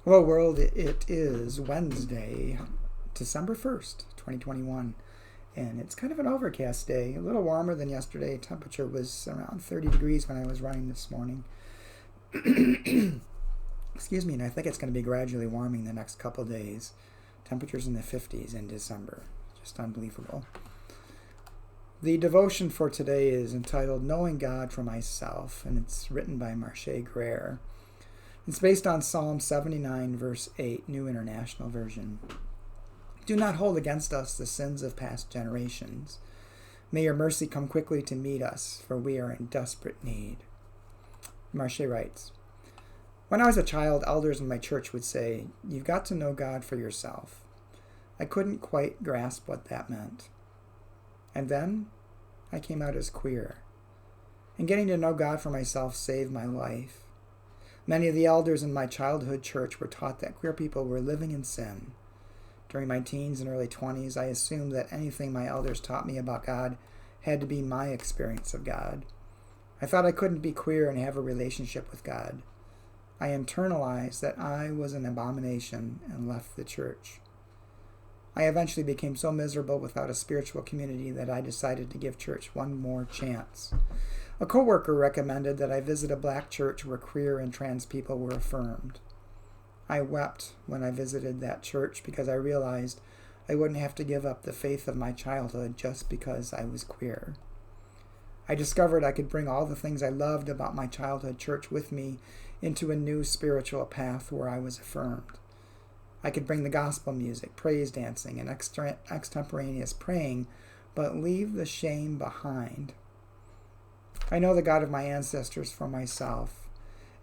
Hello world, it is Wednesday, December 1st, 2021, and it's kind of an overcast day, a little warmer than yesterday. Temperature was around 30 degrees when I was running this morning. Excuse me, and I think it's going to be gradually warming the next couple days. Temperatures in the 50s in December. Just unbelievable. The devotion for today is entitled Knowing God for Myself, and it's written by Marche Greer. It's based on Psalm 79, verse 8, New International Version. Do not hold against us the sins of past generations. May your mercy come quickly to meet us, for we are in desperate need. Marche writes, when I was a child, elders in my church would say, you've got to know God for yourself. I couldn't quite grasp what that meant. And then I came out as queer. And getting to know God for myself saved my life. Many of the elders in my childhood church were taught that queer people were living in sin. During my teens and early 20s, I assumed that anything my elders taught me about God had to be my experience of God. I thought I couldn't be queer and have a relationship with God. I internalized that I was an abomination and left the church. I eventually became so miserable without a spiritual community that I decided to give church one more chance. A coworker recommended that I visit a black church where queer and trans people were affirmed. I wept when I visited that church because I realized I wouldn't have to give up the faith of my childhood just because I was queer. I discovered I could bring all the things I loved about my childhood church with me into a new spiritual path where I was affirmed. I could bring the gospel music, praise dancing, and extemporaneous praying, but leave the shame behind. I know the God of my ancestors for myself,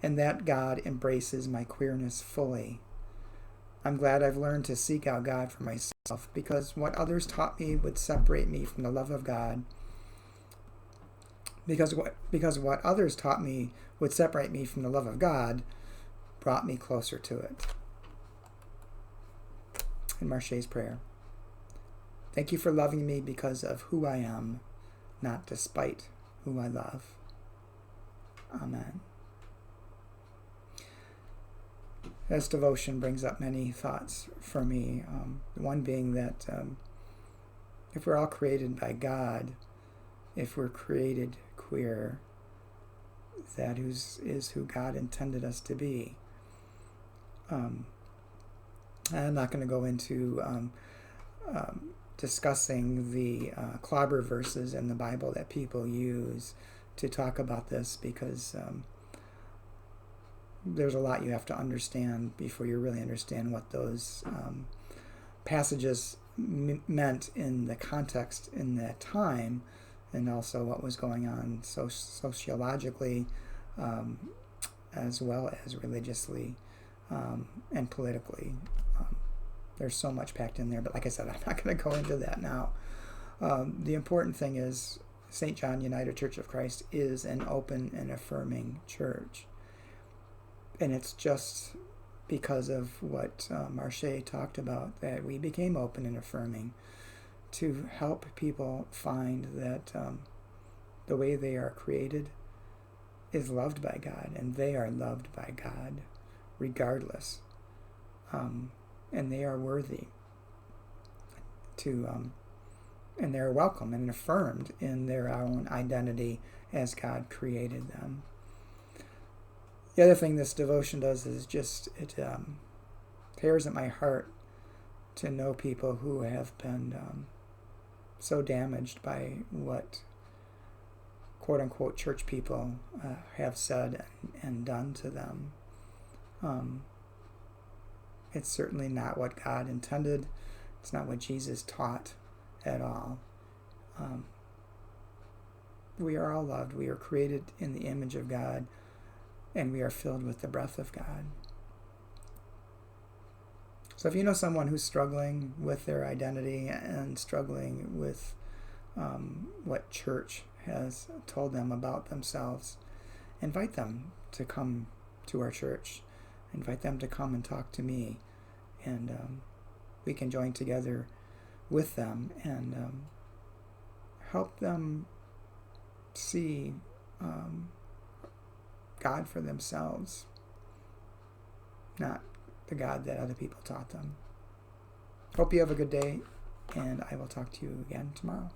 and that God embraces my queerness fully. I'm glad I've learned to seek out God for myself, because what others taught me would separate me from the love of God. Because what others taught me would separate me from the love of God brought me closer to it. In Marche's prayer. Thank you for loving me because of who I am, not despite who I love. Amen. This devotion brings up many thoughts for me. One being that if we're all created by God, if we're created queer, that is who God intended us to be. I'm not going to go into discussing the clobber verses in the Bible that people use to talk about this, because there's a lot you have to understand before you really understand what those passages meant in the context in that time, and also what was going on sociologically as well as religiously and politically. There's so much packed in there, but like I said, I'm not going to go into that now. The important thing is St. John United Church of Christ is an open and affirming church. And it's just because of what Marche talked about that we became open and affirming to help people find that the way they are created is loved by God, and they are loved by God regardless. And they are worthy to, and they're welcome and affirmed in their own identity as God created them. The other thing this devotion does is just, it tears at my heart to know people who have been so damaged by what quote-unquote church people have said and done to them. It's certainly not what God intended. It's not what Jesus taught at all. We are all loved. We are created in the image of God, and we are filled with the breath of God. So if you know someone who's struggling with their identity and struggling with what church has told them about themselves, invite them to come to our church. Invite them to come and talk to me, and we can join together with them and help them see God for themselves, not the God that other people taught them. Hope you have a good day, and I will talk to you again tomorrow.